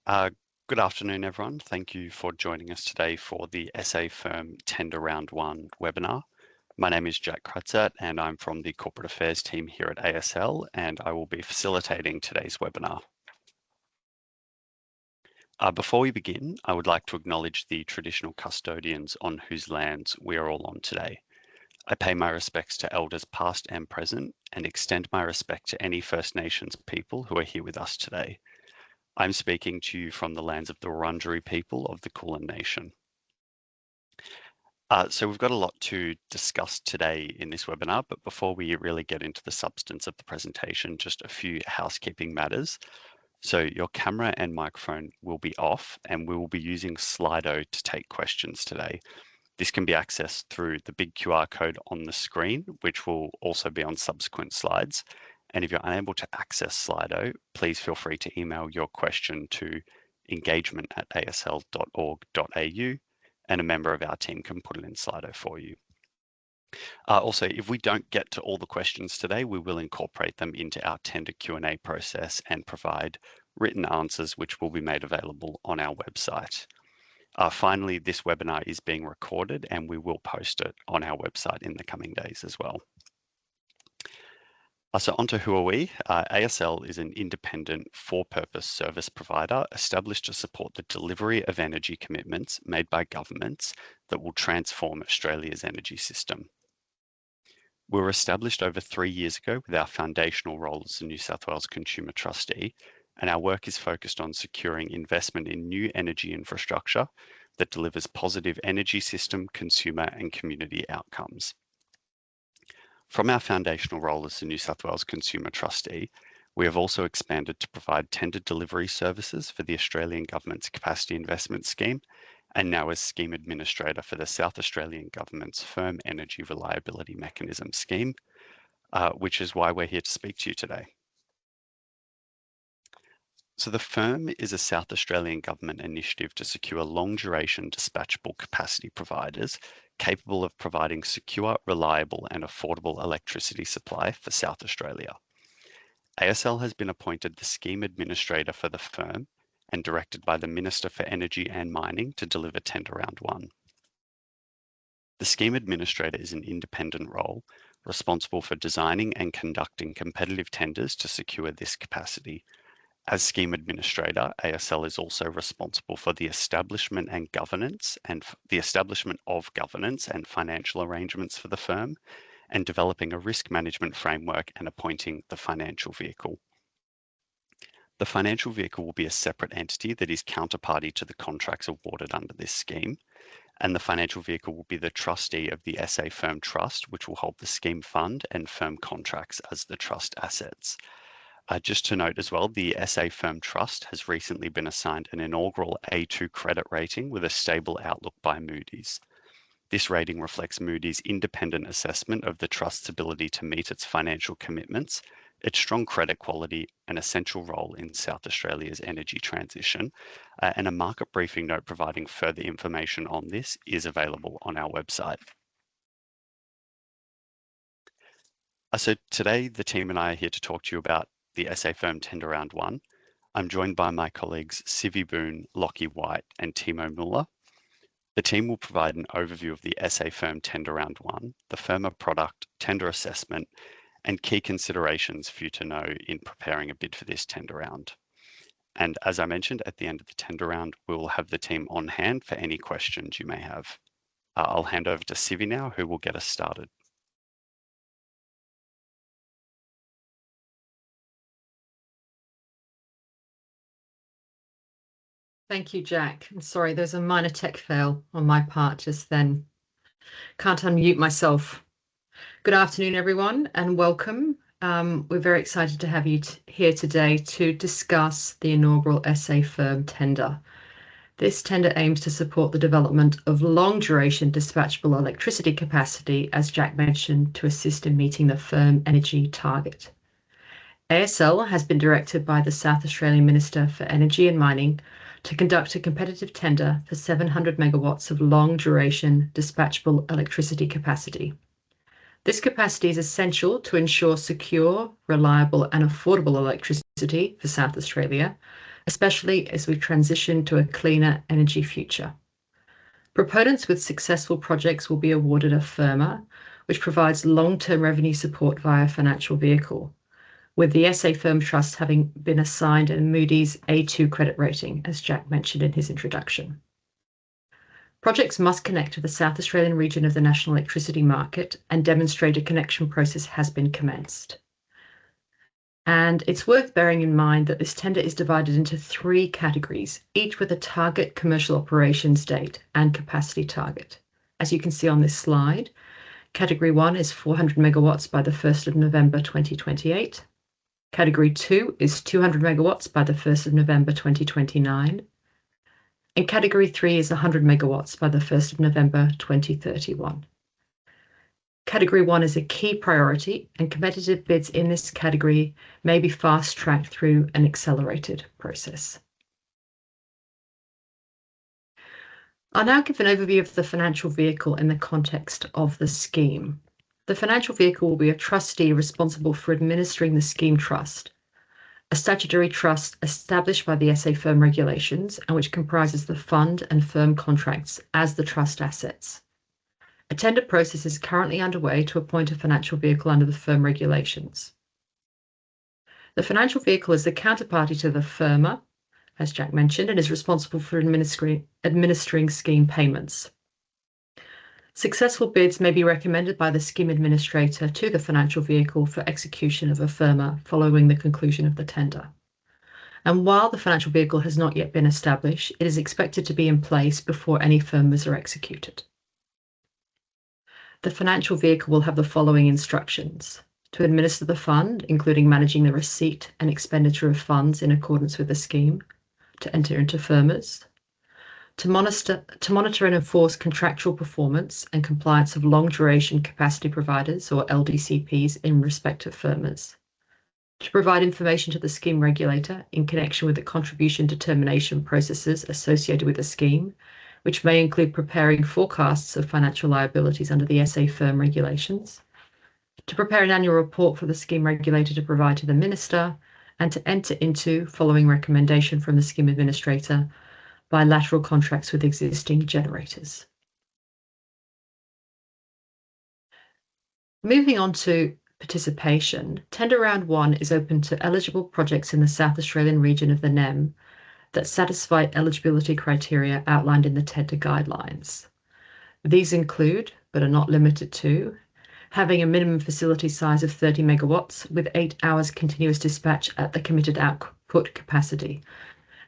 Uh, Good afternoon, everyone. Thank you for joining us today for the SA FERM Tender Round 1 webinar. My name is Jack Kratzat and I'm from the Corporate Affairs team here at ASL, and I will be facilitating today's webinar. Before we begin, I would like to acknowledge the traditional custodians on whose lands we are all on today. I pay my respects to elders past and present and extend my respect to any First Nations people who are here with us today. I'm speaking to you from the lands of the Wurundjeri people of the Kulin Nation. So we've got a lot to discuss today in this webinar, but before we really get into the substance of the presentation, just a few housekeeping matters. So your camera and microphone will be off, and we will be using Slido to take questions today. This can be accessed through the big QR code on the screen, which will also be on subsequent slides. And if you're unable to access Slido, please feel free to email your question to engagement@asl.org.au, and a member of our team can put it in Slido for you. Also, if we don't get to all the questions today, we will incorporate them into our tender Q&A process and provide written answers, which will be made available on our website. Finally, this webinar is being recorded and we will post it on our website in the coming days as well. So onto who are we? ASL is an independent for-purpose service provider established to support the delivery of energy commitments made by governments that will transform Australia's energy system. We were established over 3 years ago with our foundational role as the New South Wales Consumer Trustee, and our work is focused on securing investment in new energy infrastructure that delivers positive energy system, consumer and community outcomes. From our foundational role as the New South Wales Consumer Trustee, we have also expanded to provide tender delivery services for the Australian Government's Capacity Investment Scheme, and now as Scheme Administrator for the South Australian Government's FERM Energy Reliability Mechanism Scheme, which is why we're here to speak to you today. So the FERM is a South Australian Government initiative to secure long-duration dispatchable capacity providers capable of providing secure, reliable and affordable electricity supply for South Australia. ASL has been appointed the Scheme Administrator for the FERM and directed by the Minister for Energy and Mining to deliver Tender Round 1. The Scheme Administrator is an independent role responsible for designing and conducting competitive tenders to secure this capacity. As Scheme Administrator, ASL is also responsible for the establishment of governance and financial arrangements for the FERM, and developing a risk management framework and appointing the financial vehicle. The financial vehicle will be a separate entity that is counterparty to the contracts awarded under this scheme, and the financial vehicle will be the trustee of the SA FERM Trust, which will hold the scheme fund and FERM contracts as the trust assets. Just to note as well, the SA FERM Trust has recently been assigned an inaugural A2 credit rating with a stable outlook by Moody's. This rating reflects Moody's independent assessment of the Trust's ability to meet its financial commitments, its strong credit quality, an essential role in South Australia's energy transition, and a market briefing note providing further information on this is available on our website. So today, the team and I are here to talk to you about the SA FERM Tender Round 1. I'm joined by my colleagues Civi Boone, Lockie White and Timo Muller. The team will provide an overview of the SA FERM Tender Round 1, the FERMA product, tender assessment, and key considerations for you to know in preparing a bid for this tender round. And as I mentioned, at the end of the tender round, we'll have the team on hand for any questions you may have. I'll hand over to Civi now, who will get us started. Thank you, Jack. I'm sorry, there's a minor tech fail on my part just then. Can't unmute myself. Good afternoon, everyone, and welcome. We're very excited to have you here today to discuss the inaugural SA FERM tender. This tender aims to support the development of long-duration dispatchable electricity capacity, as Jack mentioned, to assist in meeting the FERM energy target. ASL has been directed by the South Australian Minister for Energy and Mining to conduct a competitive tender for 700 megawatts of long-duration dispatchable electricity capacity. This capacity is essential to ensure secure, reliable and affordable electricity for South Australia, especially as we transition to a cleaner energy future. Proponents with successful projects will be awarded a FERM, which provides long-term revenue support via financial vehicle, with the SA FERM Trust having been assigned a Moody's A2 credit rating, as Jack mentioned in his introduction. Projects must connect to the South Australian region of the national electricity market and demonstrate a connection process has been commenced. And it's worth bearing in mind that this tender is divided into 3 categories, each with a target commercial operations date and capacity target. As you can see on this slide, Category 1 is 400 megawatts by the 1st of November 2028. Category 2 is 200 megawatts by the 1st of November 2029. And Category 3 is 100 megawatts by the 1st of November 2031. Category 1 is a key priority, and competitive bids in this category may be fast-tracked through an accelerated process. I'll now give an overview of the financial vehicle in the context of the scheme. The financial vehicle will be a trustee responsible for administering the scheme trust, a statutory trust established by the SA FERM regulations and which comprises the fund and FERM contracts as the trust assets. A tender process is currently underway to appoint a financial vehicle under the FERM regulations. The financial vehicle is the counterparty to the FERMer, as Jack mentioned, and is responsible for administering scheme payments. Successful bids may be recommended by the scheme administrator to the financial vehicle for execution of a FERMer following the conclusion of the tender. And while the financial vehicle has not yet been established, it is expected to be in place before any FERMers are executed. The financial vehicle will have the following instructions: to administer the fund, including managing the receipt and expenditure of funds in accordance with the scheme, to enter into FERMers, to monitor and enforce contractual performance and compliance of long duration capacity providers or LDCPs in respect of FERMers, to provide information to the scheme regulator in connection with the contribution determination processes associated with the scheme, which may include preparing forecasts of financial liabilities under the SA FERM regulations, to prepare an annual report for the scheme regulator to provide to the minister, and to enter into, following recommendation from the scheme administrator, bilateral contracts with existing generators. Moving on to participation, Tender Round 1 is open to eligible projects in the South Australian region of the NEM that satisfy eligibility criteria outlined in the tender guidelines. These include, but are not limited to, having a minimum facility size of 30 megawatts with 8 hours continuous dispatch at the committed output capacity.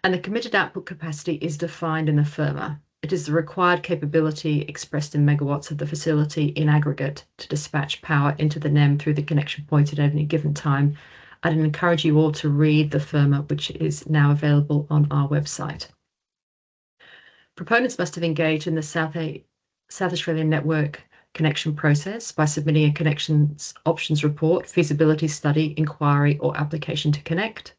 And the committed output capacity is defined in the FERMer. It is the required capability expressed in megawatts of the facility in aggregate to dispatch power into the NEM through the connection point at any given time. I'd encourage you all to read the FERMer, which is now available on our website. Proponents must have engaged in the South Australian Network connection process by submitting a connections options report, feasibility study, inquiry, or application to connect.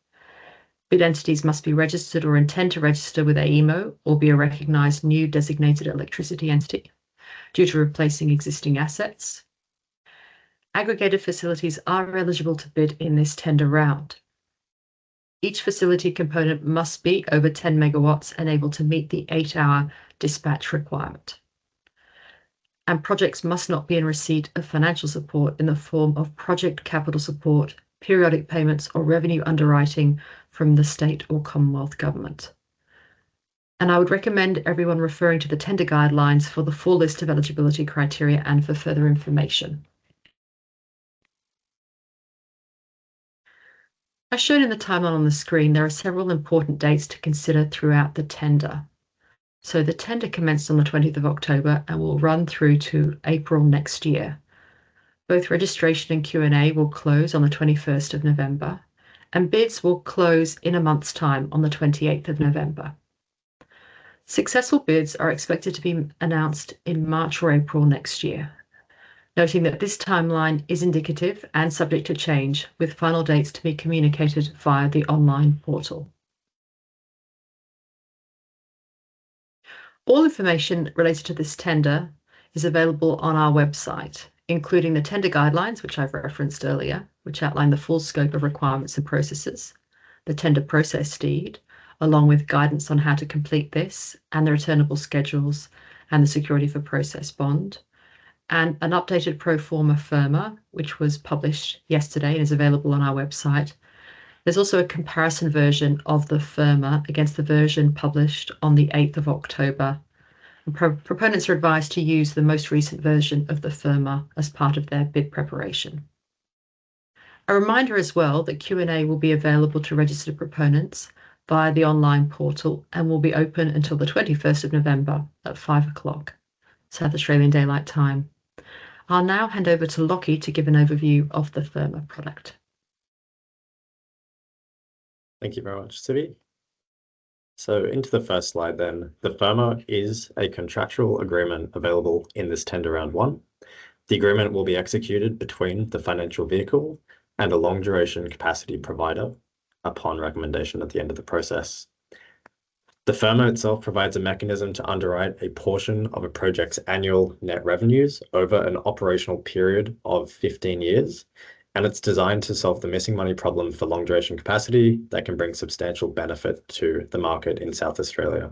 Bid entities must be registered or intend to register with AEMO or be a recognised new designated electricity entity due to replacing existing assets. Aggregated facilities are eligible to bid in this tender round. Each facility component must be over 10 megawatts and able to meet the 8-hour dispatch requirement. And projects must not be in receipt of financial support in the form of project capital support, periodic payments, or revenue underwriting from the state or Commonwealth government. And I would recommend everyone referring to the tender guidelines for the full list of eligibility criteria and for further information. As shown in the timeline on the screen, there are several important dates to consider throughout the tender. So the tender commenced on the 20th of October and will run through to April next year. Both registration and Q&A will close on the 21st of November, and bids will close in a month's time on the 28th of November. Successful bids are expected to be announced in March or April next year, noting that this timeline is indicative and subject to change, with final dates to be communicated via the online portal. All information related to this tender is available on our website, including the tender guidelines, which I've referenced earlier, which outline the full scope of requirements and processes, the tender process deed, along with guidance on how to complete this and the returnable schedules and the security for process bond, and an updated pro forma FERMA, which was published yesterday and is available on our website. There's also a comparison version of the FERMA against the version published on the 8th of October. And proponents are advised to use the most recent version of the FERMA as part of their bid preparation. A reminder as well that Q&A will be available to registered proponents via the online portal and will be open until the 21st of November at 5 o'clock, South Australian Daylight Time. I'll now hand over to Lockie to give an overview of the FERMA product. Thank you very much, Sivi. So into the first slide then, the FERMA is a contractual agreement available in this tender round one. The agreement will be executed between the financial vehicle and a long duration capacity provider upon recommendation at the end of the process. The FERMA itself provides a mechanism to underwrite a portion of a project's annual net revenues over an operational period of 15 years, and it's designed to solve the missing money problem for long duration capacity that can bring substantial benefit to the market in South Australia.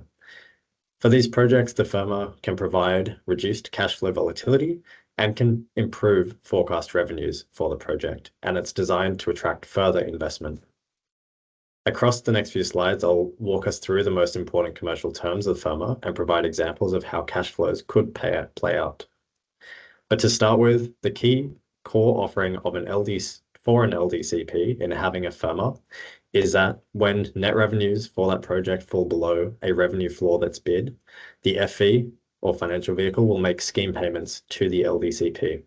For these projects, the FERMA can provide reduced cash flow volatility and can improve forecast revenues for the project, and it's designed to attract further investment. Across the next few slides, I'll walk us through the most important commercial terms of FERMA and provide examples of how cash flows could play out. But to start with, the key core offering of an LDCP in having a FERMA is that when net revenues for that project fall below a revenue floor that's bid, the FV or financial vehicle will make scheme payments to the LDCP.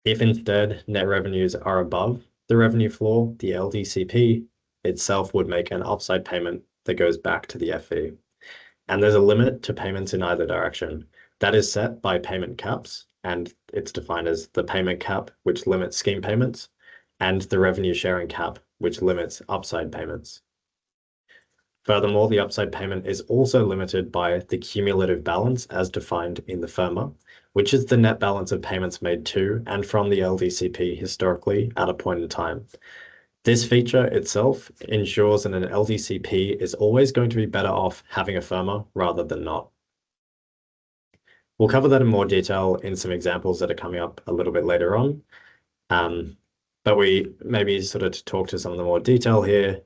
If instead net revenues are above the revenue floor, the LDCP itself would make an upside payment that goes back to the FV. And there's a limit to payments in either direction. That is set by payment caps, and it's defined as the payment cap, which limits scheme payments, and the revenue sharing cap, which limits upside payments. Furthermore, the upside payment is also limited by the cumulative balance as defined in the FERMA, which is the net balance of payments made to and from the LDCP historically at a point in time. This feature itself ensures that an LDCP is always going to be better off having a FERMA rather than not. We'll cover that in more detail in some examples that are coming up a little bit later on. But we maybe sort of to talk to some of the more detail here,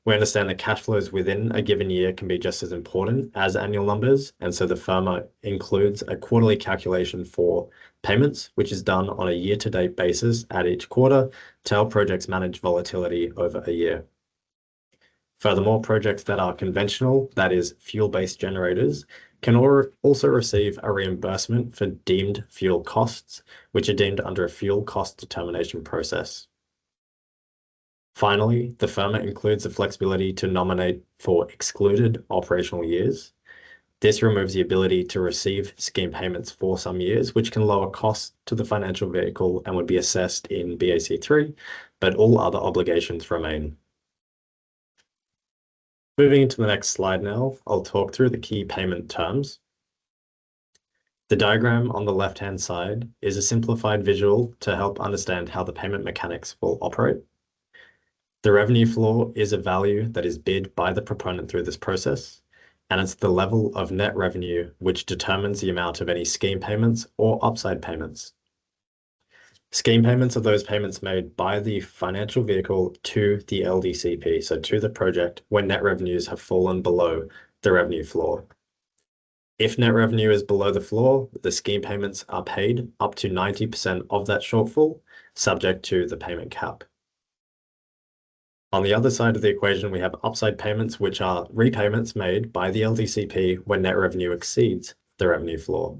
we understand that cash flows within a given year can be just as important as annual numbers. And so the FERMA includes a quarterly calculation for payments, which is done on a year-to-date basis at each quarter to help projects manage volatility over a year. Furthermore, projects that are conventional, that is fuel-based generators, can also receive a reimbursement for deemed fuel costs, which are deemed under a fuel cost determination process. Finally, the FERMA includes the flexibility to nominate for excluded operational years. This removes the ability to receive scheme payments for some years, which can lower costs to the financial vehicle and would be assessed in BAC3, but all other obligations remain. Moving into the next slide now, I'll talk through the key payment terms. The diagram on the left-hand side is a simplified visual to help understand how the payment mechanics will operate. The revenue floor is a value that is bid by the proponent through this process, and it's the level of net revenue which determines the amount of any scheme payments or upside payments. Scheme payments are those payments made by the financial vehicle to the LDCP, so to the project, when net revenues have fallen below the revenue floor. If net revenue is below the floor, the scheme payments are paid up to 90% of that shortfall, subject to the payment cap. On the other side of the equation, we have upside payments, which are repayments made by the LDCP when net revenue exceeds the revenue floor.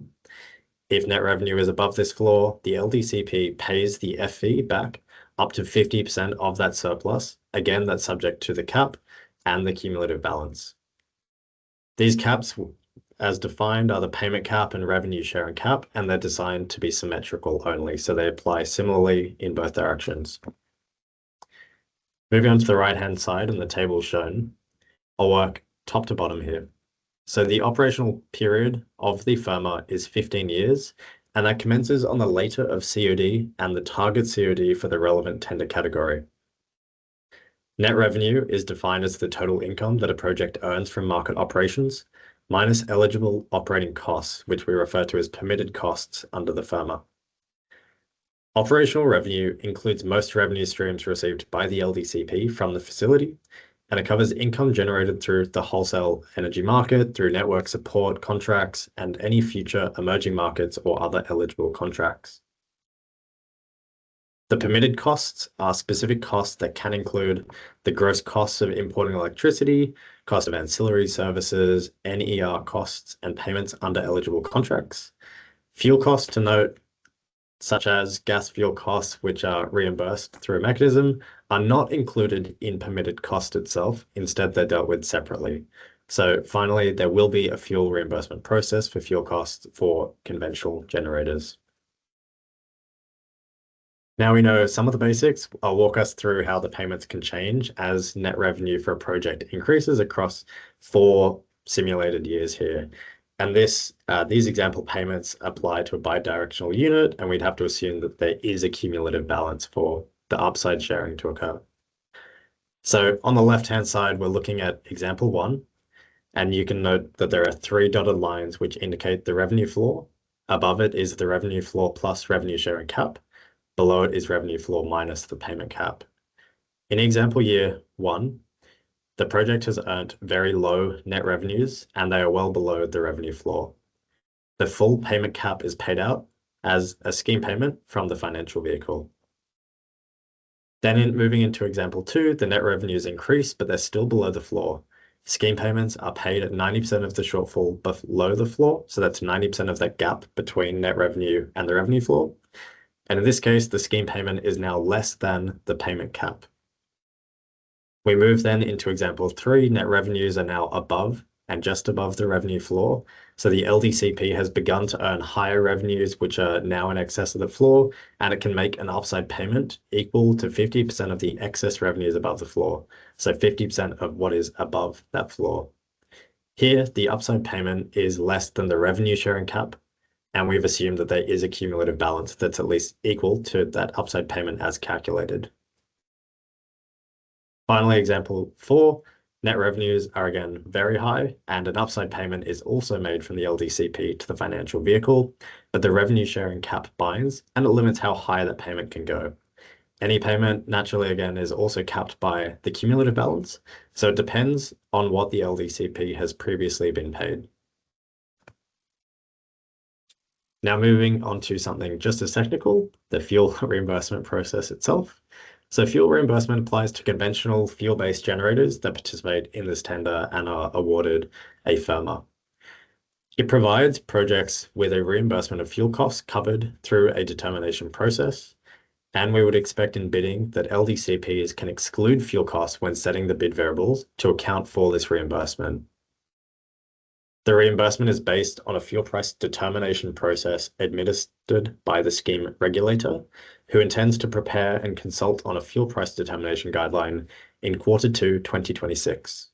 If net revenue is above this floor, the LDCP pays the FV back up to 50% of that surplus. Again, that's subject to the cap and the cumulative balance. These caps, as defined, are the payment cap and revenue sharing cap, and they're designed to be symmetrical only, so they apply similarly in both directions. Moving on to the right-hand side and the table shown, I'll work top to bottom here. So the operational period of the FERMA is 15 years, and that commences on the later of COD and the target COD for the relevant tender category. Net revenue is defined as the total income that a project earns from market operations, minus eligible operating costs, which we refer to as permitted costs under the FERM. Operational revenue includes most revenue streams received by the LDCP from the facility, and it covers income generated through the wholesale energy market, through network support contracts, and any future emerging markets or other eligible contracts. The permitted costs are specific costs that can include the gross costs of importing electricity, cost of ancillary services, NER costs, and payments under eligible contracts. Fuel costs to note, such as gas fuel costs, which are reimbursed through a mechanism, are not included in permitted cost itself. Instead, they're dealt with separately. So finally, there will be a fuel reimbursement process for fuel costs for conventional generators. Now we know some of the basics. I'll walk us through how the payments can change as net revenue for a project increases across 4 simulated years here. And these example payments apply to a bidirectional unit, and we'd have to assume that there is a cumulative balance for the upside sharing to occur. So on the left-hand side, we're looking at example 1, and you can note that there are 3 dotted lines which indicate the revenue floor. Above it is the revenue floor plus revenue sharing cap. Below it is revenue floor minus the payment cap. In example year 1, the project has earned very low net revenues, and they are well below the revenue floor. The full payment cap is paid out as a scheme payment from the financial vehicle. Then moving into example 2, the net revenues increase, but they're still below the floor. Scheme payments are paid at 90% of the shortfall below the floor, so that's 90% of that gap between net revenue and the revenue floor. And in this case, the scheme payment is now less than the payment cap. We move then into example 3, net revenues are now above and just above the revenue floor. So the LDCP has begun to earn higher revenues, which are now in excess of the floor, and it can make an upside payment equal to 50% of the excess revenues above the floor. So 50% of what is above that floor. Here, the upside payment is less than the revenue sharing cap, and we've assumed that there is a cumulative balance that's at least equal to that upside payment as calculated. Finally, example 4, net revenues are again very high, and an upside payment is also made from the LDCP to the financial vehicle, but the revenue sharing cap binds, and it limits how high that payment can go. Any payment, naturally, again, is also capped by the cumulative balance, so it depends on what the LDCP has previously been paid. Now moving on to something just as technical, the fuel reimbursement process itself. So fuel reimbursement applies to conventional fuel-based generators that participate in this tender and are awarded a FERM. It provides projects with a reimbursement of fuel costs covered through a determination process, and we would expect in bidding that LDCPs can exclude fuel costs when setting the bid variables to account for this reimbursement. The reimbursement is based on a fuel price determination process administered by the scheme regulator, who intends to prepare and consult on a fuel price determination guideline in Q2 2026.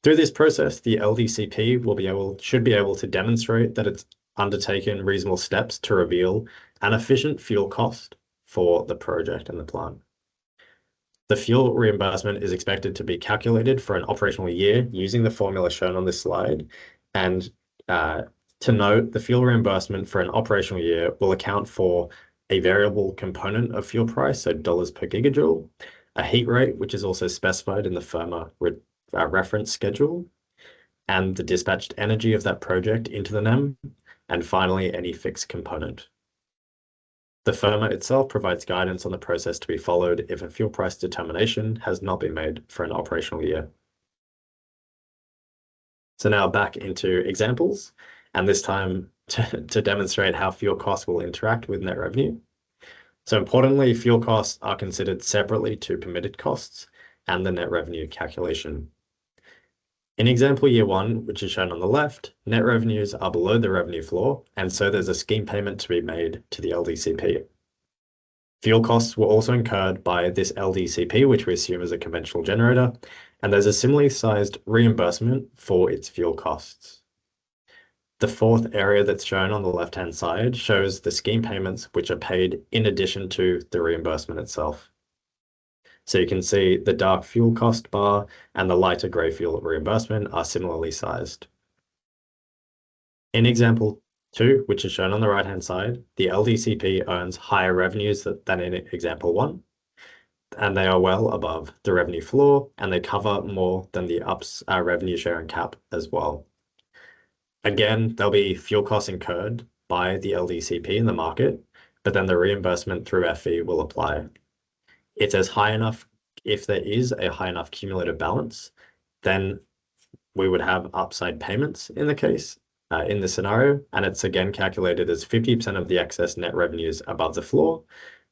Through this process, the LDCP should be able to demonstrate that it's undertaken reasonable steps to reveal an efficient fuel cost for the project and the plant. The fuel reimbursement is expected to be calculated for an operational year using the formula shown on this slide. And to note, the fuel reimbursement for an operational year will account for a variable component of fuel price, so dollars per gigajoule, a heat rate, which is also specified in the FERM reference schedule, and the dispatched energy of that project into the NEM, and finally, any fixed component. The FERM itself provides guidance on the process to be followed if a fuel price determination has not been made for an operational year. So now back into examples, and this time to demonstrate how fuel costs will interact with net revenue. So importantly, fuel costs are considered separately to permitted costs and the net revenue calculation. In example year 1, which is shown on the left, net revenues are below the revenue floor, and so there's a scheme payment to be made to the LDCP. Fuel costs were also incurred by this LDCP, which we assume is a conventional generator, and there's a similarly sized reimbursement for its fuel costs. The fourth area that's shown on the left-hand side shows the scheme payments which are paid in addition to the reimbursement itself. So you can see the dark fuel cost bar and the lighter grey fuel reimbursement are similarly sized. In example 2, which is shown on the right-hand side, the LDCP earns higher revenues than in example 1, and they are well above the revenue floor, and they cover more than the revenue sharing cap as well. Again, there'll be fuel costs incurred by the LDCP in the market, but then the reimbursement through FE will apply. If there's high enough, if there is a high enough cumulative balance, then we would have upside payments in the case, in the scenario, and it's again calculated as 50% of the excess net revenues above the floor,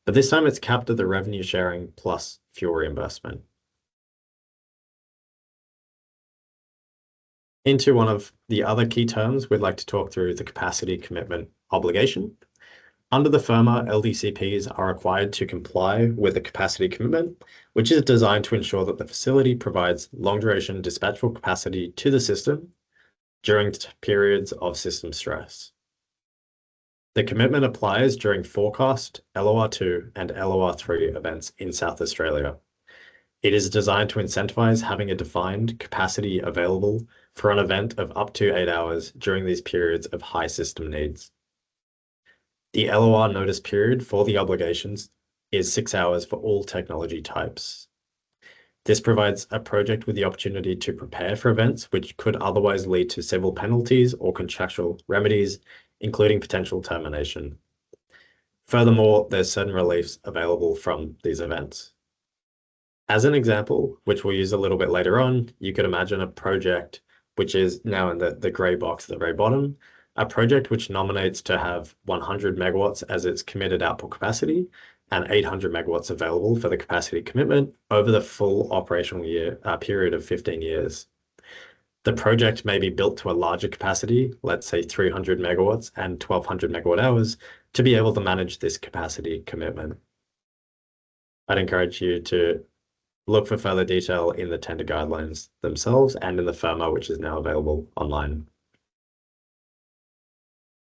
but this time it's capped at the revenue sharing plus fuel reimbursement. Into one of the other key terms, we'd like to talk through the capacity commitment obligation. Under the FERM, LDCPs are required to comply with a capacity commitment, which is designed to ensure that the facility provides long-duration dispatchable capacity to the system during periods of system stress. The commitment applies during forecast, LOR2 and LOR3 events in South Australia. It is designed to incentivize having a defined capacity available for an event of up to 8 hours during these periods of high system needs. The LOR notice period for the obligations is 6 hours for all technology types. This provides a project with the opportunity to prepare for events which could otherwise lead to civil penalties or contractual remedies, including potential termination. Furthermore, there's certain reliefs available from these events. As an example, which we'll use a little bit later on, you could imagine a project which is now in the grey box at the very bottom, a project which nominates to have 100 megawatts as its committed output capacity and 800 megawatts available for the capacity commitment over the full operational period of 15 years. The project may be built to a larger capacity, let's say 300 megawatts and 1200 megawatt hours, to be able to manage this capacity commitment. I'd encourage you to look for further detail in the tender guidelines themselves and in the FERM, which is now available online.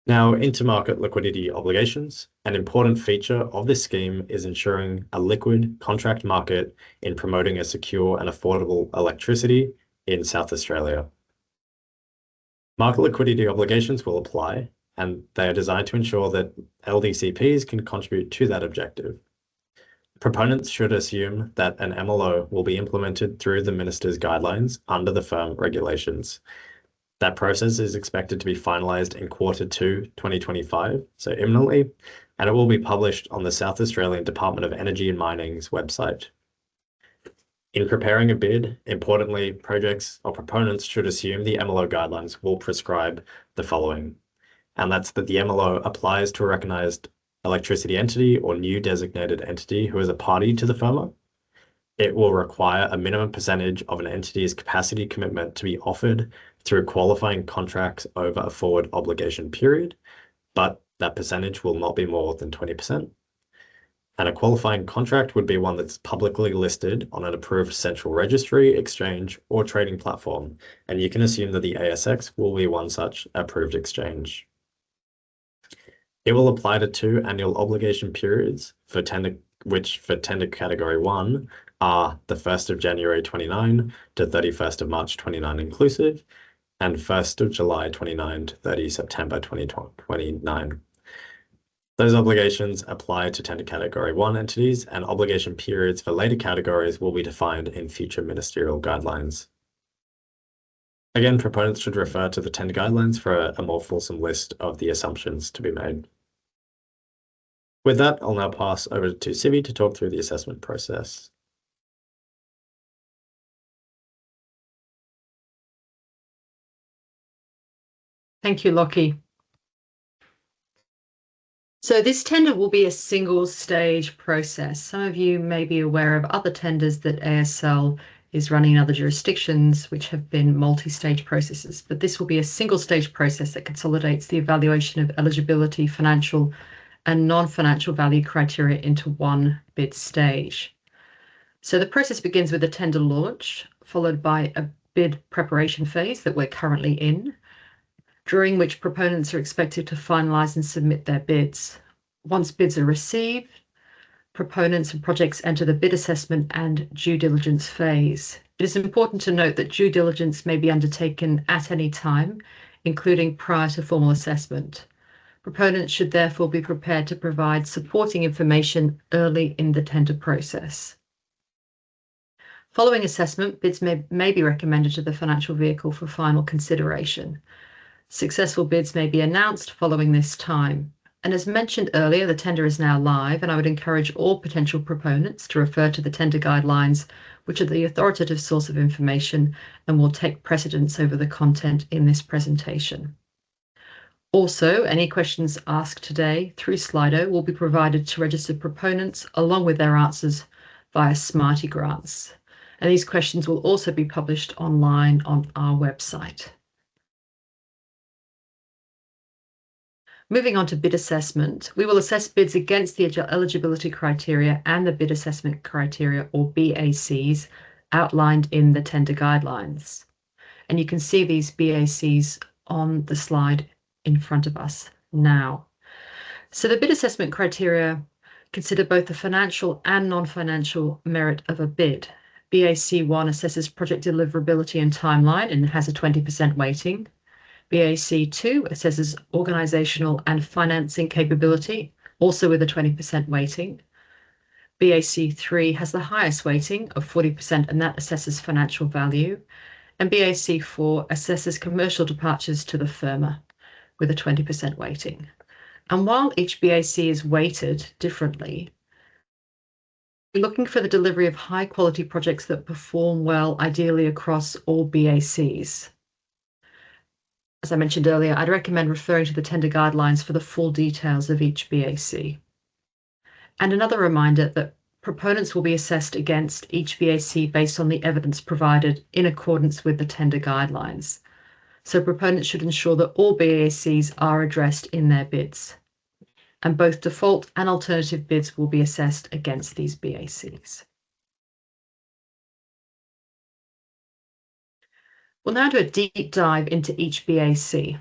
Now, into market liquidity obligations. An important feature of this scheme is ensuring a liquid contract market in promoting a secure and affordable electricity in South Australia. Market liquidity obligations will apply, and they are designed to ensure that LDCPs can contribute to that objective. Proponents should assume that an MLO will be implemented through the Minister's guidelines under the FERM regulations. That process is expected to be finalised in Q2 2025, so imminently, and it will be published on the South Australian Department of Energy and Mining's website. In preparing a bid, importantly, projects or proponents should assume the MLO guidelines will prescribe the following, and that's that the MLO applies to a recognised electricity entity or new designated entity who is a party to the FERM. It will require a minimum percentage of an entity's capacity commitment to be offered through qualifying contracts over a forward obligation period, but that percentage will not be more than 20%. And a qualifying contract would be one that's publicly listed on an approved central registry, exchange, or trading platform, and you can assume that the ASX will be one such approved exchange. It will apply to 2 annual obligation periods for tender, which for tender category 1 are the 1st of January 29 to 31st of March 29 inclusive, and 1st of July 29 to 30 September 2029. Those obligations apply to tender category 1 entities, and obligation periods for later categories will be defined in future ministerial guidelines. Again, proponents should refer to the tender guidelines for a more fulsome list of the assumptions to be made. With that, I'll now pass over to Sivi to talk through the assessment process. Thank you, Lockie. So this tender will be a single stage process. Some of you may be aware of other tenders that ASL is running in other jurisdictions, which have been multi-stage processes, but this will be a single stage process that consolidates the evaluation of eligibility, financial and non-financial value criteria into one bid stage. So the process begins with a tender launch, followed by a bid preparation phase that we're currently in, during which proponents are expected to finalise and submit their bids. Once bids are received, proponents and projects enter the bid assessment and due diligence phase. It is important to note that due diligence may be undertaken at any time, including prior to formal assessment. Proponents should therefore be prepared to provide supporting information early in the tender process. Following assessment, bids may be recommended to the financial vehicle for final consideration. Successful bids may be announced following this time. And as mentioned earlier, the tender is now live, and I would encourage all potential proponents to refer to the tender guidelines, which are the authoritative source of information and will take precedence over the content in this presentation. Also, any questions asked today through Slido will be provided to registered proponents along with their answers via Smarty Grants. And these questions will also be published online on our website. Moving on to bid assessment, we will assess bids against the eligibility criteria and the bid assessment criteria, or BACs, outlined in the tender guidelines. And you can see these BACs on the slide in front of us now. So the bid assessment criteria consider both the financial and non-financial merit of a bid. BAC 1 assesses project deliverability and timeline and has a 20% weighting. BAC 2 assesses organizational and financing capability, also with a 20% weighting. BAC 3 has the highest weighting of 40%, and that assesses financial value. And BAC 4 assesses commercial departures to the FERM with a 20% weighting. And while each BAC is weighted differently, we're looking for the delivery of high quality projects that perform well, ideally across all BACs. As I mentioned earlier, I'd recommend referring to the tender guidelines for the full details of each BAC. And another reminder that proponents will be assessed against each BAC based on the evidence provided in accordance with the tender guidelines. So proponents should ensure that all BACs are addressed in their bids, and both default and alternative bids will be assessed against these BACs. We'll now do a deep dive into each BAC.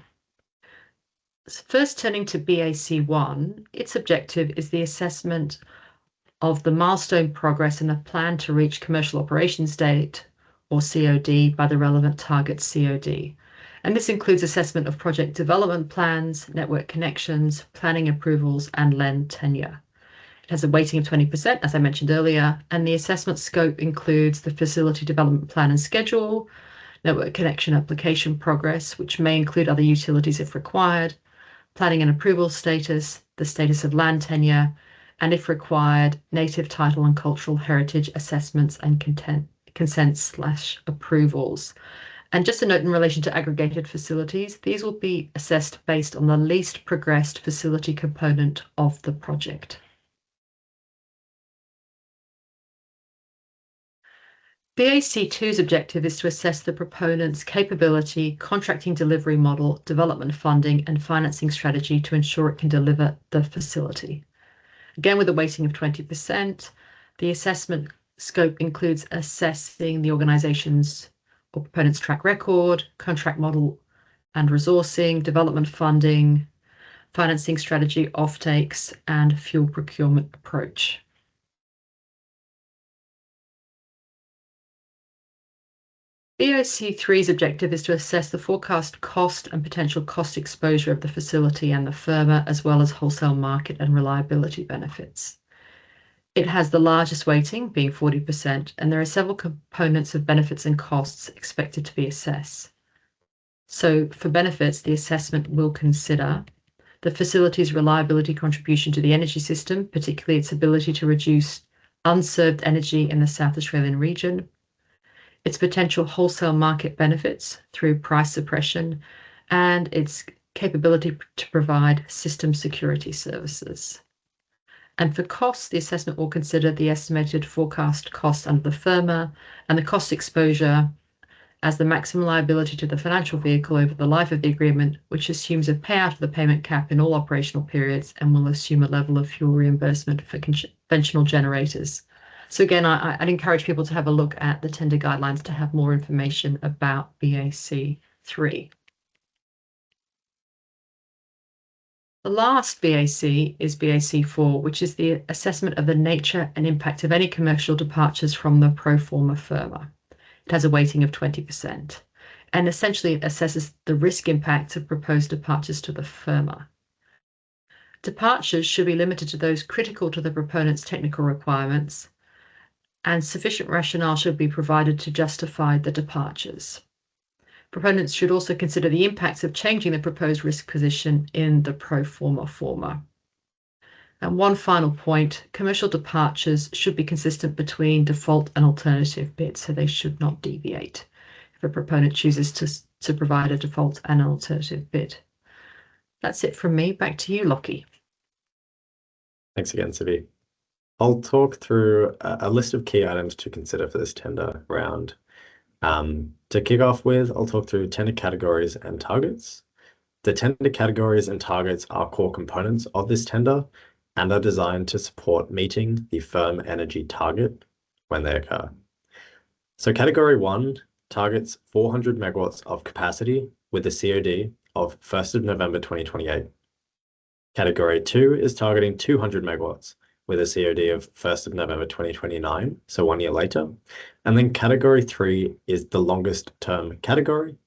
First, turning to BAC 1, its objective is the assessment of the milestone progress and the plan to reach commercial operations date, or COD, by the relevant target COD. And this includes assessment of project development plans, network connections, planning approvals, and LEN tenure. It has a weighting of 20%, as I mentioned earlier, and the assessment scope includes the facility development plan and schedule, network connection application progress, which may include other utilities if required, planning and approval status, the status of land tenure, and if required, native title and cultural heritage assessments and consents/approvals. And just a note in relation to aggregated facilities, these will be assessed based on the least progressed facility component of the project. BAC 2's objective is to assess the proponent's capability, contracting delivery model, development funding, and financing strategy to ensure it can deliver the facility. Again, with a weighting of 20%, the assessment scope includes assessing the organization's or proponent's track record, contract model and resourcing, development funding, financing strategy, offtakes, and fuel procurement approach. BAC 3's objective is to assess the forecast cost and potential cost exposure of the facility and the FERM, as well as wholesale market and reliability benefits. It has the largest weighting, being 40%, and there are several components of benefits and costs expected to be assessed. So for benefits, the assessment will consider the facility's reliability contribution to the energy system, particularly its ability to reduce unserved energy in the South Australian region, its potential wholesale market benefits through price suppression, and its capability to provide system security services. And for costs, the assessment will consider the estimated forecast cost under the FERM and the cost exposure as the maximum liability to the financial vehicle over the life of the agreement, which assumes a payout of the payment cap in all operational periods and will assume a level of fuel reimbursement for conventional generators. So again, I'd encourage people to have a look at the tender guidelines to have more information about BAC 3. The last BAC is BAC4, which is the assessment of the nature and impact of any commercial departures from the pro forma FERMA. It has a weighting of 20% and essentially assesses the risk impact of proposed departures to the FERMA. Departures should be limited to those critical to the proponent's technical requirements, and sufficient rationale should be provided to justify the departures. Proponents should also consider the impacts of changing the proposed risk position in the pro forma. And one final point, commercial departures should be consistent between default and alternative bids, so they should not deviate if a proponent chooses to provide a default and an alternative bid. That's it from me. Back to you, Lockie. Thanks again, Sivi. I'll talk through a list of key items to consider for this tender round. To kick off with, I'll talk through tender categories and targets. The tender categories and targets are core components of this tender and are designed to support meeting the FERM energy target when they occur. So category 1 targets 400 megawatts of capacity with a COD of 1st of November 2028. Category 2 is targeting 200 megawatts with a COD of 1st of November 2029, so 1 year later. And then category 3 is the longest term category.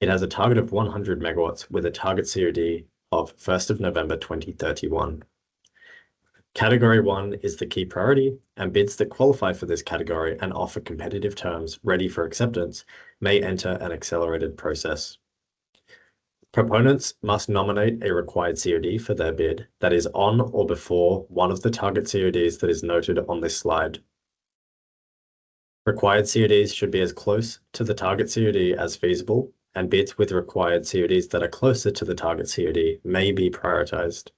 It has a target of 100 megawatts with a target COD of 1st of November 2031. Category 1 is the key priority, and bids that qualify for this category and offer competitive terms ready for acceptance may enter an accelerated process. Proponents must nominate a required COD for their bid that is on or before one of the target CODs that is noted on this slide. Required CODs should be as close to the target COD as feasible, and bids with required CODs that are closer to the target COD may be prioritized.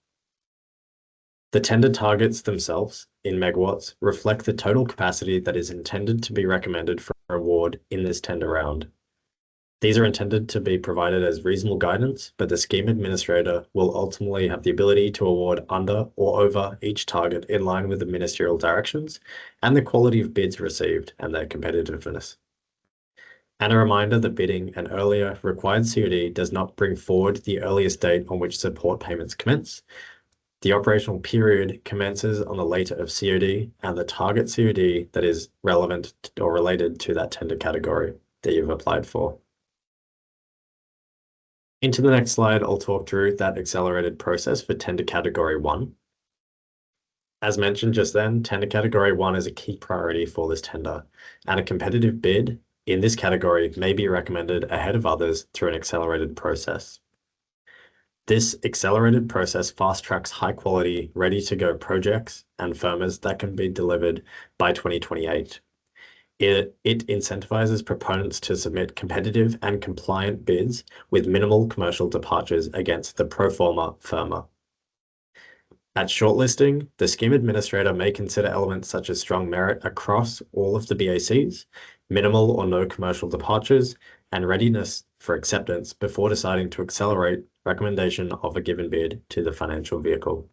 The tender targets themselves in megawatts reflect the total capacity that is intended to be recommended for award in this tender round. These are intended to be provided as reasonable guidance, but the scheme administrator will ultimately have the ability to award under or over each target in line with the ministerial directions and the quality of bids received and their competitiveness. And a reminder that bidding an earlier required COD does not bring forward the earliest date on which support payments commence. The operational period commences on the later of COD and the target COD that is relevant or related to that tender category that you've applied for. Into the next slide, I'll talk through that accelerated process for tender category 1. As mentioned just then, tender category 1 is a key priority for this tender, and a competitive bid in this category may be recommended ahead of others through an accelerated process. This accelerated process fast-tracks high-quality, ready-to-go projects and FERMers that can be delivered by 2028. It incentivizes proponents to submit competitive and compliant bids with minimal commercial departures against the pro forma FERMA. At shortlisting, the scheme administrator may consider elements such as strong merit across all of the BACs, minimal or no commercial departures, and readiness for acceptance before deciding to accelerate recommendation of a given bid to the financial vehicle.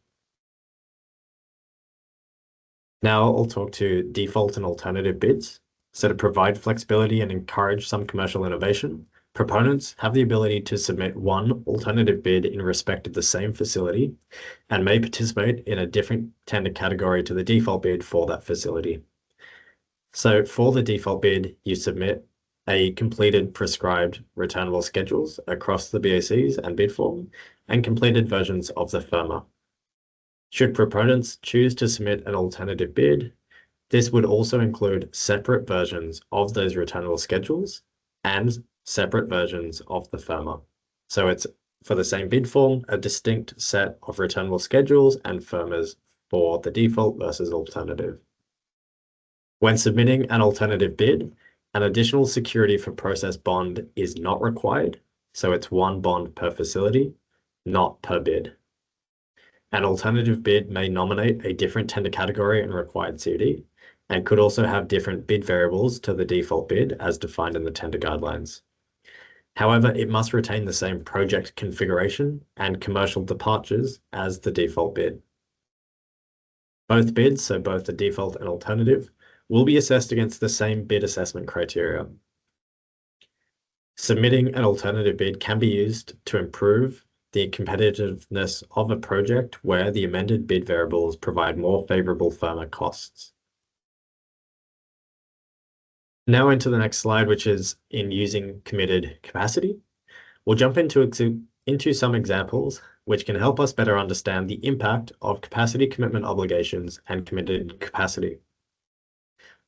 Now I'll talk to default and alternative bids. So to provide flexibility and encourage some commercial innovation, proponents have the ability to submit one alternative bid in respect of the same facility and may participate in a different tender category to the default bid for that facility. So for the default bid, you submit a completed prescribed returnable schedules across the BACs and bid form and completed versions of the FERMA. Should proponents choose to submit an alternative bid, this would also include separate versions of those returnable schedules and separate versions of the FERMA. So it's for the same bid form, a distinct set of returnable schedules and FERMas for the default versus alternative. When submitting an alternative bid, an additional security for process bond is not required. So it's one bond per facility, not per bid. An alternative bid may nominate a different tender category and required COD, and could also have different bid variables to the default bid as defined in the tender guidelines. However, it must retain the same project configuration and commercial departures as the default bid. Both bids, so both the default and alternative, will be assessed against the same bid assessment criteria. Submitting an alternative bid can be used to improve the competitiveness of a project where the amended bid variables provide more favorable FERM costs. Now into the next slide, which is in using committed capacity. We'll jump into some examples which can help us better understand the impact of capacity commitment obligations and committed capacity.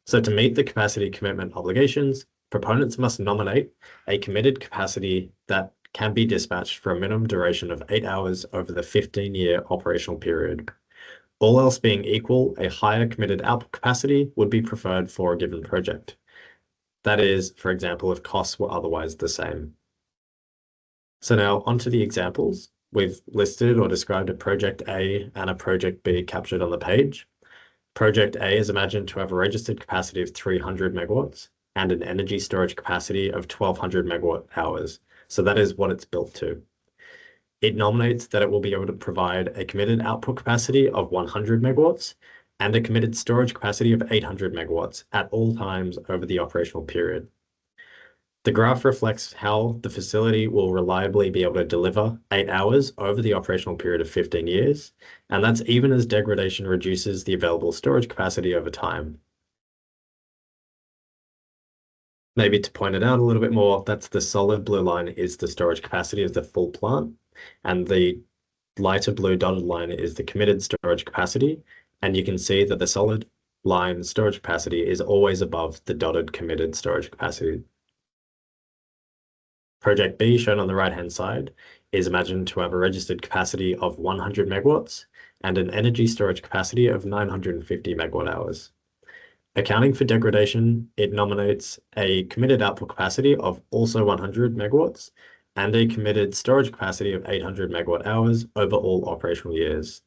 So to meet the capacity commitment obligations, proponents must nominate a committed capacity that can be dispatched for a minimum duration of 8 hours over the 15-year operational period. All else being equal, a higher committed output capacity would be preferred for a given project. That is, for example, if costs were otherwise the same. So now onto the examples. We've listed or described a project A and a project B captured on the page. Project A is imagined to have a registered capacity of 300 megawatts and an energy storage capacity of 1200 megawatt hours. So that is what it's built to. It nominates that it will be able to provide a committed output capacity of 100 megawatts and a committed storage capacity of 800 megawatts at all times over the operational period. The graph reflects how the facility will reliably be able to deliver 8 hours over the operational period of 15 years, and that's even as degradation reduces the available storage capacity over time. Maybe to point it out a little bit more, that's the solid blue line is the storage capacity of the full plant, and the lighter blue dotted line is the committed storage capacity, and you can see that the solid line storage capacity is always above the dotted committed storage capacity. Project B, shown on the right-hand side, is imagined to have a registered capacity of 100 megawatts and an energy storage capacity of 950 megawatt hours. Accounting for degradation, it nominates a committed output capacity of also 100 megawatts and a committed storage capacity of 800 megawatt hours over all operational years.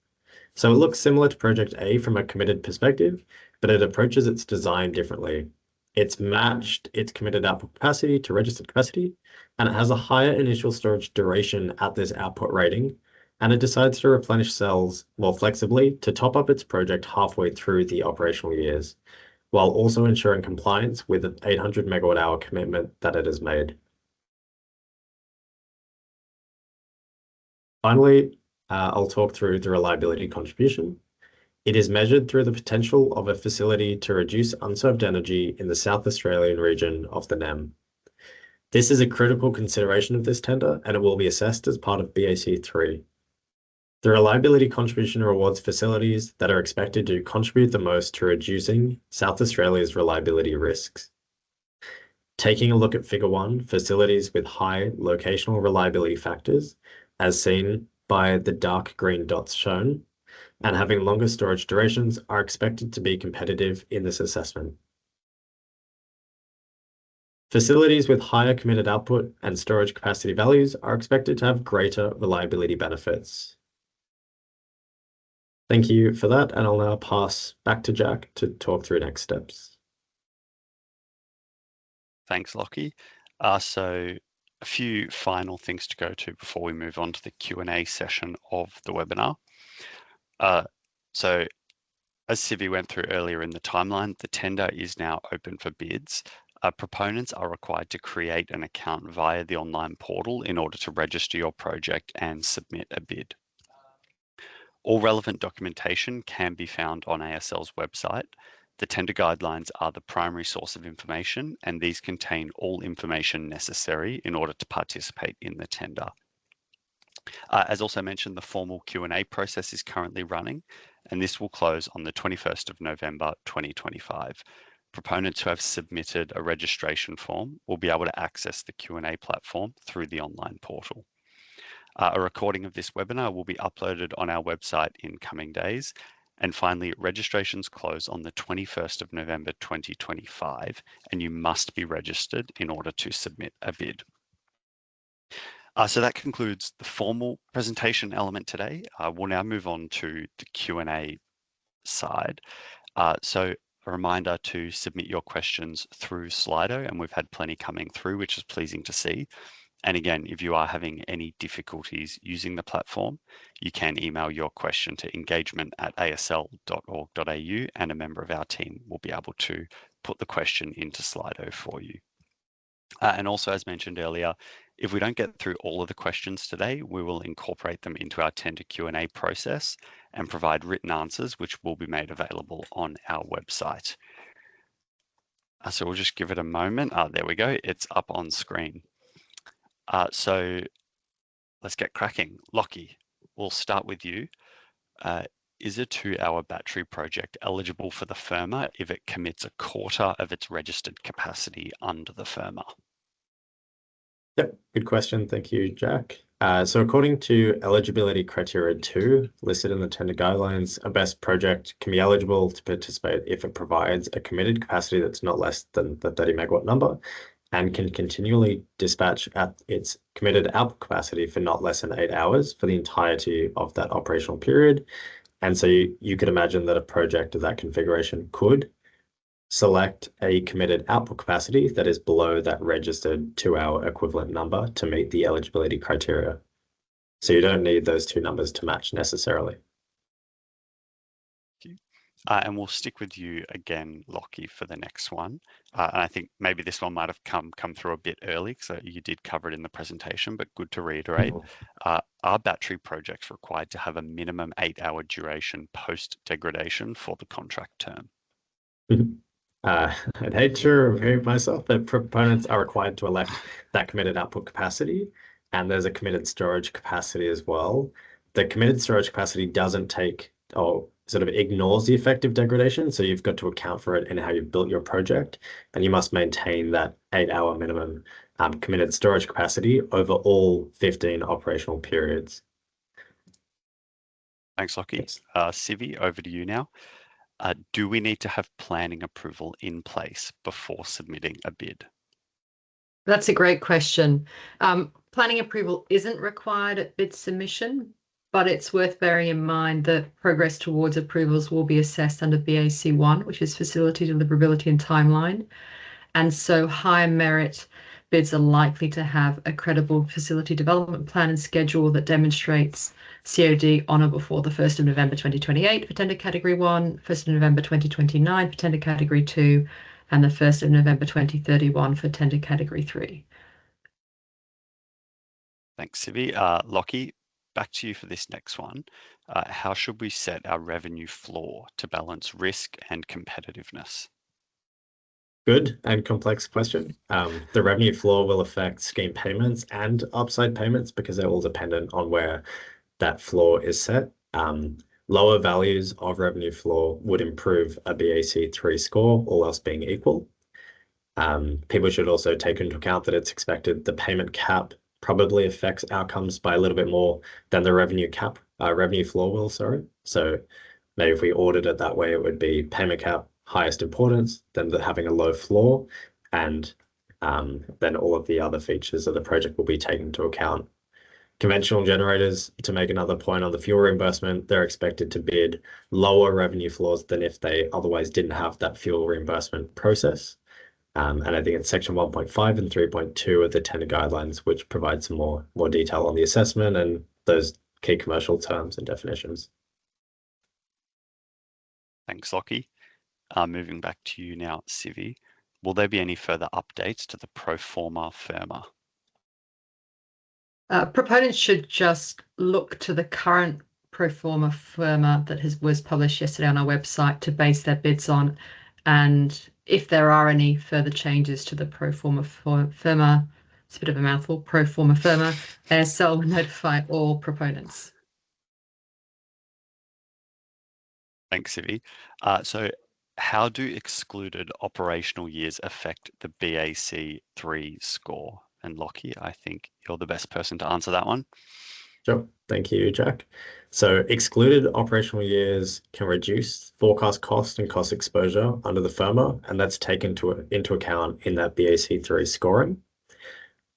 So it looks similar to Project A from a committed perspective, but it approaches its design differently. It's matched its committed output capacity to registered capacity, and it has a higher initial storage duration at this output rating, and it decides to replenish cells more flexibly to top up its project halfway through the operational years, while also ensuring compliance with the 800 megawatt hour commitment that it has made. Finally, I'll talk through the reliability contribution. It is measured through the potential of a facility to reduce unserved energy in the South Australian region of the NEM. This is a critical consideration of this tender, and it will be assessed as part of BAC3. The reliability contribution rewards facilities that are expected to contribute the most to reducing South Australia's reliability risks. Taking a look at Figure 1, facilities with high locational reliability factors, as seen by the dark green dots shown, and having longer storage durations are expected to be competitive in this assessment. Facilities with higher committed output and storage capacity values are expected to have greater reliability benefits. Thank you for that, and I'll now pass back to Jack to talk through next steps. Thanks, Lockie. So a few final things to go to before we move on to the Q&A session of the webinar. So as Sivi went through earlier in the timeline, the tender is now open for bids. Proponents are required to create an account via the online portal in order to register your project and submit a bid. All relevant documentation can be found on ASL's website. The tender guidelines are the primary source of information, and these contain all information necessary in order to participate in the tender. As also mentioned, the formal Q&A process is currently running, and this will close on the 21st of November 2025. Proponents who have submitted a registration form will be able to access the Q&A platform through the online portal. A recording of this webinar will be uploaded on our website in coming days. And finally, registrations close on the 21st of November 2025, and you must be registered in order to submit a bid. So that concludes the formal presentation element today. We'll now move on to the Q&A side. So a reminder to submit your questions through Slido, and we've had plenty coming through, which is pleasing to see. And again, if you are having any difficulties using the platform, you can email your question to engagement@asl.org.au, and a member of our team will be able to put the question into Slido for you. And also, as mentioned earlier, If we don't get through all of the questions today, we will incorporate them into our tender Q&A process and provide written answers, which will be made available on our website. So we'll just give it a moment. There we go. It's up on screen. So let's get cracking. Lockie, we'll start with you. Is a 2-hour battery project eligible for the FERM if it commits a quarter of its registered capacity under the FERM? Yep, good question. Thank you, Jack. So according to eligibility criteria 2, listed in the tender guidelines, a BESS project can be eligible to participate if it provides a committed capacity that's not less than the 30 megawatt number and can continually dispatch at its committed output capacity for not less than 8 hours for the entirety of that operational period. And so you could imagine that a project of that configuration could select a committed output capacity that is below that registered 2-hour equivalent number to meet the eligibility criteria. So you don't need those two numbers to match necessarily. And we'll stick with you again, Lockie, for the next one. And I think maybe this one might have come through a bit early, so you did cover it in the presentation, but good to reiterate. Are battery projects required to have a minimum 8-hour duration post-degradation for the contract term? I'd hate to repeat myself, but proponents are required to elect that committed output capacity, and there's a committed storage capacity as well. The committed storage capacity doesn't take or sort of ignores the effective degradation, so you've got to account for it in how you've built your project, and you must maintain that 8-hour minimum committed storage capacity over all 15 operational periods. Thanks, Lockie. Sivi, over to you now. Do we need to have planning approval in place before submitting a bid? That's a great question. Planning approval isn't required at bid submission, but it's worth bearing in mind that progress towards approvals will be assessed under BAC1, which is Facility Deliverability and Timeline. And so high merit bids are likely to have a credible facility development plan and schedule that demonstrates COD on or before the 1st of November 2028 for tender category 1, 1st of November 2029 for tender category 2, and the 1st of November 2031 for tender category 3. Thanks, Sivi. Lockie, back to you for this next one. How should we set our revenue floor to balance risk and competitiveness? Good and complex question. The revenue floor will affect scheme payments and upside payments because they're all dependent on where that floor is set. Lower values of revenue floor would improve a BAC3 score, all else being equal. People should also take into account that it's expected the payment cap probably affects outcomes by a little bit more than the revenue floor will, sorry. So maybe if we ordered it that way, it would be payment cap, highest importance, then having a low floor, and then all of the other features of the project will be taken into account. Conventional generators, to make another point on the fuel reimbursement, they're expected to bid lower revenue floors than if they otherwise didn't have that fuel reimbursement process. And I think it's section 1.5 and 3.2 of the tender guidelines, which provide some more detail on the assessment and those key commercial terms and definitions. Thanks, Lockie. Moving back to you now, Sivi. Will there be any further updates to the pro forma FERM? Proponents should just look to the current pro forma FERM that was published yesterday on our website to base their bids on. And if there are any further changes to the pro forma FERM, it's a bit of a mouthful, pro forma FERM, ASL will notify all proponents. Thanks, Sivi. So how do excluded operational years affect the BAC3 score? And Lockie, I think you're the best person to answer that one. Sure. Thank you, Jack. So excluded operational years can reduce forecast cost and cost exposure under the FERM, and that's taken into account in that BAC3 scoring.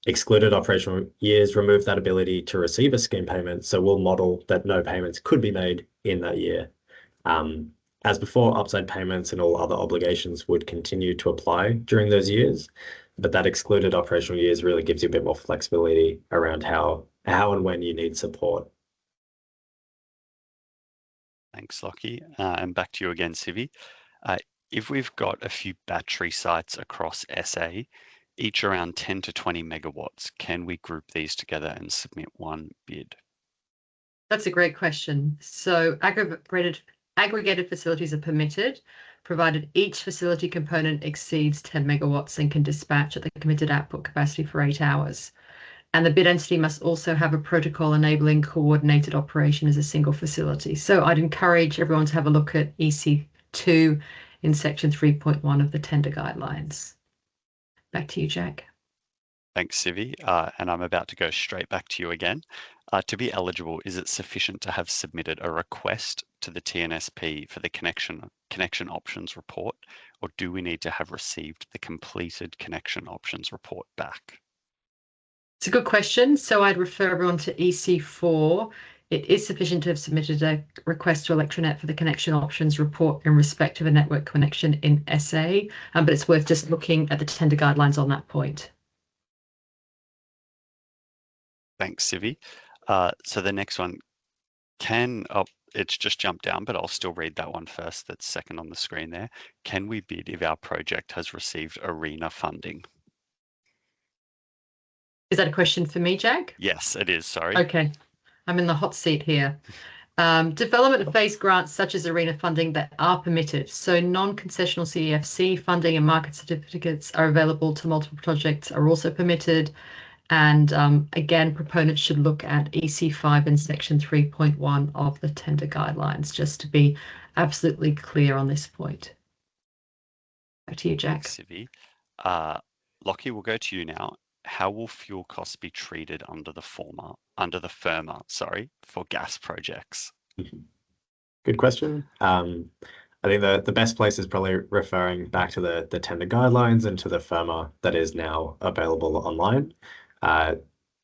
Excluded operational years remove that ability to receive a scheme payment, so we'll model that no payments could be made in that year. As before, upside payments and all other obligations would continue to apply during those years, but that excluded operational years really gives you a bit more flexibility around how and when you need support. Thanks, Lockie. And back to you again, Sivi. If we've got a few battery sites across SA, each around 10 to 20 megawatts. Can we group these together and submit one bid? That's a great question. So aggregated facilities are permitted, provided each facility component exceeds 10 megawatts and can dispatch at the committed output capacity for 8 hours. And the bid entity must also have a protocol enabling coordinated operation as a single facility. So I'd encourage everyone to have a look at EC2 in section 3.1 of the tender guidelines. Back to you, Jack. Thanks, Sivi. And I'm about to go straight back to you again. To be eligible, is it sufficient to have submitted a request to the TNSP for the connection options report, or do we need to have received the completed connection options report back? It's a good question. So I'd refer everyone to EC4. It is sufficient to have submitted a request to Electronet for the connection options report in respect of a network connection in SA, but it's worth just looking at the tender guidelines on that point. Thanks, Sivi. So the next one it's just jumped down, but I'll still read that one first. That's second on the screen there. Can we bid if our project has received ARENA funding? Is that a question for me, Jack? Yes, it is. Sorry. Okay, I'm in the hot seat here. Development phase grants such as ARENA funding that are permitted. So non-concessional CEFC funding and market certificates are available to multiple projects are also permitted. And again, proponents should look at EC5 in section 3.1 of the tender guidelines, just to be absolutely clear on this point. Back to you, Jack. Thanks, Sivi. Lockie, we'll go to you now. How will fuel costs be treated under the FERM, for gas projects? Good question. I think the best place is probably referring back to the tender guidelines and to the FERM that is now available online.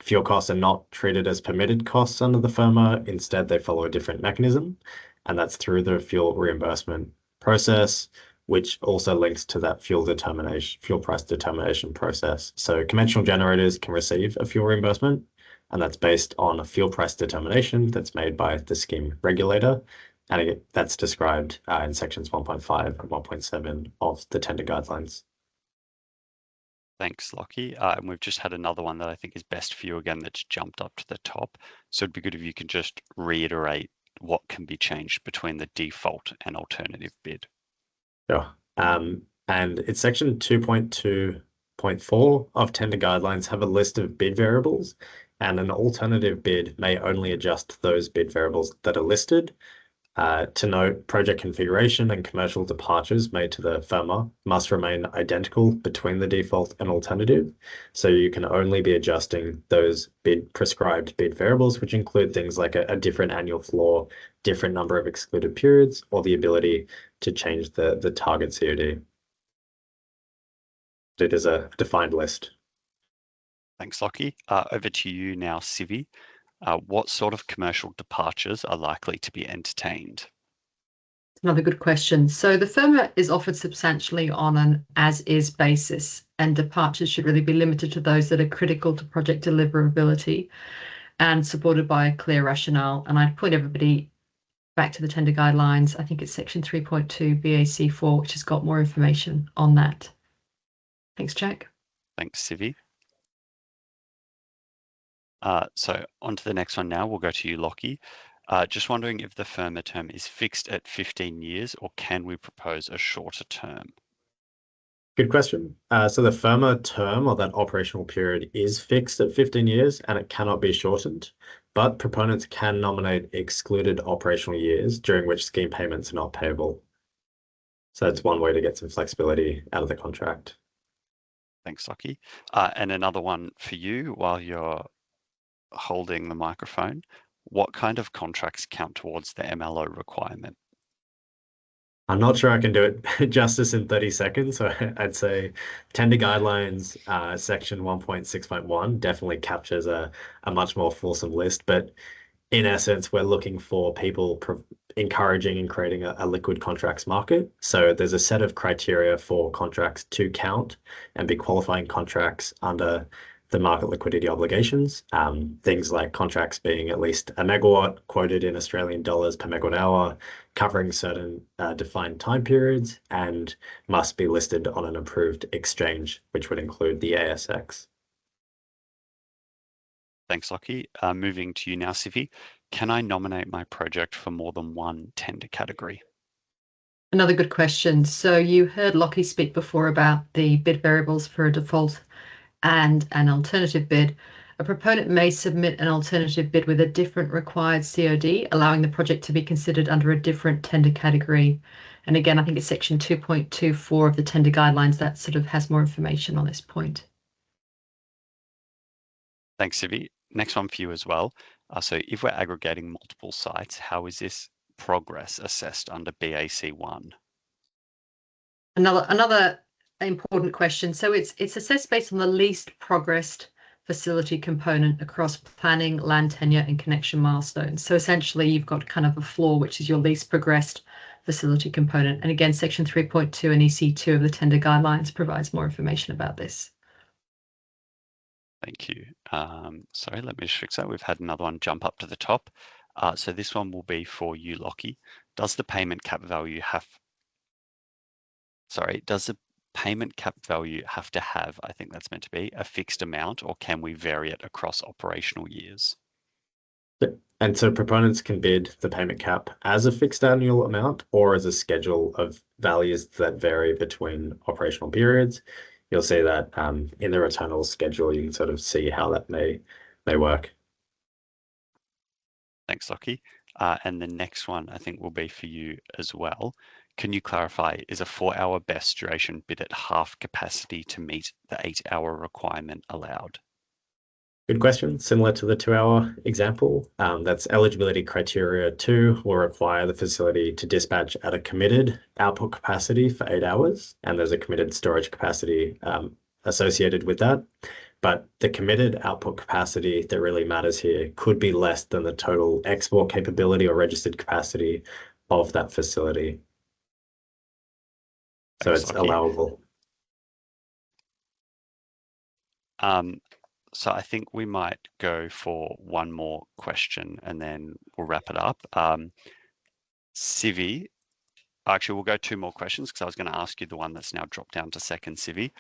Fuel costs are not treated as permitted costs under the FERM. Instead, they follow a different mechanism, and that's through the fuel reimbursement process, which also links to that fuel price determination process. So conventional generators can receive a fuel reimbursement, and that's based on a fuel price determination that's made by the scheme regulator, and that's described in sections 1.5 and 1.7 of the tender guidelines. Thanks, Lockie. And we've just had another one that I think is best for you again that's jumped up to the top. So it'd be good if you can just reiterate what can be changed between the default and alternative bid. Sure. And it's section 2.2.4 of tender guidelines have a list of bid variables, and an alternative bid may only adjust those bid variables that are listed. To note, project configuration and commercial departures made to the FERM must remain identical between the default and alternative. So you can only be adjusting those prescribed bid variables, which include things like a different annual floor, different number of excluded periods, or the ability to change the target COD. It is a defined list. Thanks, Lockie. Over to you now, Sivi. What sort of commercial departures are likely to be entertained? Another good question. So the FERM is offered substantially on an as-is basis, and departures should really be limited to those that are critical to project deliverability and supported by a clear rationale. And I'd point everybody back to the tender guidelines. I think it's section 3.2 BAC4, which has got more information on that. Thanks, Jack. Thanks, Sivi. So on to the next one now. We'll go to you, Lockie. Just wondering if the FERM term is fixed at 15 years, or can we propose a shorter term? Good question. So the FERM term, or that operational period, is fixed at 15 years and it cannot be shortened, but proponents can nominate excluded operational years during which scheme payments are not payable. So that's one way to get some flexibility out of the contract. Thanks, Lockie. And another one for you while you're holding the microphone. What kind of contracts count towards the MLO requirement? I'm not sure I can do it justice in 30 seconds. So I'd say tender guidelines, section 1.6.1 definitely captures a much more fulsome list. But in essence, we're looking for people encouraging and creating a liquid contracts market. So there's a set of criteria for contracts to count and be qualifying contracts under the market liquidity obligations, things like contracts being at least a megawatt quoted in Australian dollars per megawatt hour, covering certain defined time periods, and must be listed on an approved exchange, which would include the ASX. Thanks, Lockie. Moving to you now, Sivi. Can I nominate my project for more than one tender category? Another good question. So you heard Lockie speak before about the bid variables for a default and an alternative bid. A proponent may submit an alternative bid with a different required COD, allowing the project to be considered under a different tender category. And again, I think it's section 2.24 of the tender guidelines that sort of has more information on this point. Thanks, Sivi. Next one for you as well. So if we're aggregating multiple sites, how is this progress assessed under BAC1? Another important question. So it's assessed based on the least progressed facility component across planning, land tenure, and connection milestones. So essentially, you've got kind of a floor, which is your least progressed facility component. And again, section 3.2 and EC2 of the tender guidelines provides more information about this. Thank you. Sorry, let me just fix that. We've had another one jump up to the top. So this one will be for you, Lockie. Does the payment cap value have to have, I think that's meant to be, a fixed amount, or can we vary it across operational years? And so proponents can bid the payment cap as a fixed annual amount or as a schedule of values that vary between operational periods. You'll see that in the returnal schedule, you can sort of see how that may work. Thanks, Lockie. And the next one I think will be for you as well. Can you clarify, is a 4-hour best duration bid at half capacity to meet the 8-hour requirement allowed? Good question. Similar to the 2-hour example, that's eligibility criteria 2 will require the facility to dispatch at a committed output capacity for 8 hours, and there's a committed storage capacity associated with that. But the committed output capacity that really matters here could be less than the total export capability or registered capacity of that facility. So it's allowable. So I think we might go for one more question and then we'll wrap it up. Sivi, actually we'll go 2 more questions because I was going to ask you the one that's now dropped down to second, Sivi.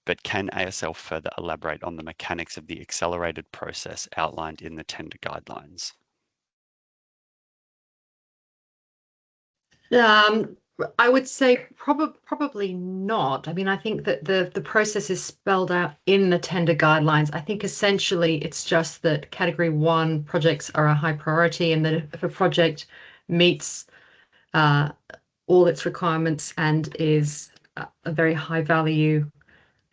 But can ASL further elaborate on the mechanics of the accelerated process outlined in the tender guidelines? I would say probably not. I mean, I think that the process is spelled out in the tender guidelines. I think essentially it's just that category 1 projects are a high priority, and that if a project meets all its requirements and is a very high value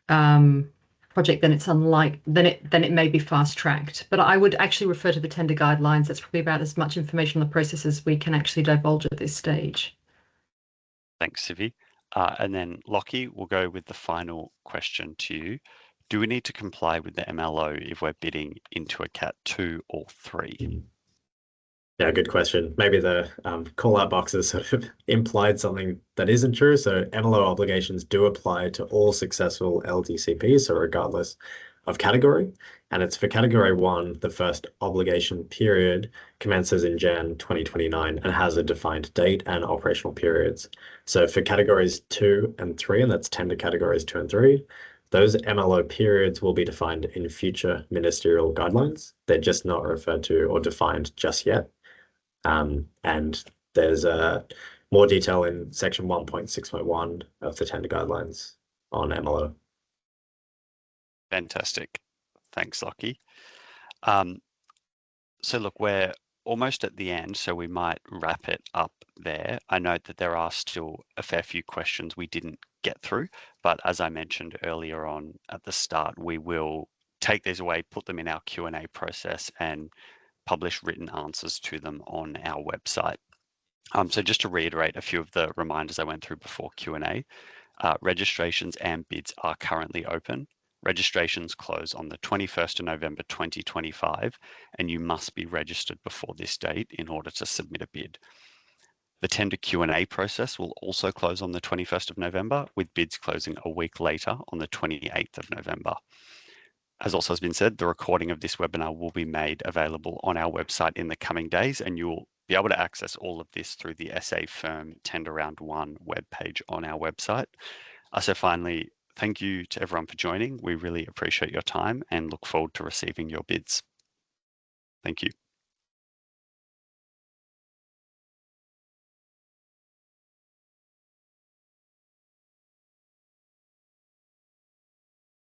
project, then it's then it may be fast tracked. But I would actually refer to the tender guidelines. That's probably about as much information on the process as we can actually divulge at this stage. Thanks, Sivi. And then Lockie, we'll go with the final question to you. Do we need to comply with the MLO if we're bidding into a Cat 2 or 3? Yeah, good question. Maybe the call-out boxes sort of implied something that isn't true. So MLO obligations do apply to all successful LDCPs, so regardless of category. And it's for category 1, the first obligation period commences in Jan 2029 and has a defined date and operational periods. So for categories 2 and 3, and that's tender categories 2 and 3, those MLO periods will be defined in future ministerial guidelines. They're just not referred to or defined just yet. And there's more detail in section 1.6.1 of the tender guidelines on MLO. Fantastic. Thanks, Lockie. So look, we're almost at the end, so we might wrap it up there. I note that there are still a fair few questions we didn't get through, but as I mentioned earlier on at the start, we will take these away, put them in our Q&A process and publish written answers to them on our website. So just to reiterate a few of the reminders I went through before Q&A, registrations and bids are currently open. Registrations close on the 21st of November 2025, and you must be registered before this date in order to submit a bid. The tender Q&A process will also close on the 21st of November, with bids closing a week later on the 28th of November. As also has been said, the recording of this webinar will be made available on our website in the coming days, and you'll be able to access all of this through the SA FERM Tender Round 1 webpage on our website. So finally, thank you to everyone for joining. We really appreciate your time and look forward to receiving your bids. Thank you.